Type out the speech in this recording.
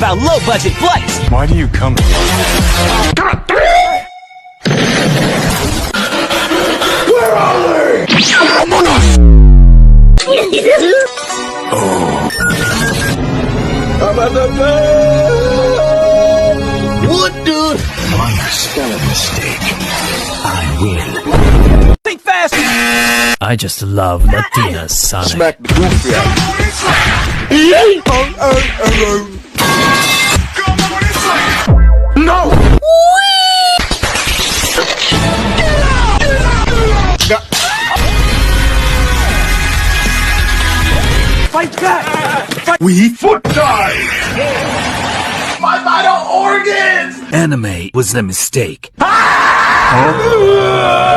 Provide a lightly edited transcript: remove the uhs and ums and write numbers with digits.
about low-budget flights. Why do you come here? Where are they? Oh. I'm at the bed. What, dude? Minor spelling mistake. I win. Think fast! I just love Latina Sonic. Smack the goofy out. No! Fight back! We foot dive! My vital organs! Anime was a mistake. Ah!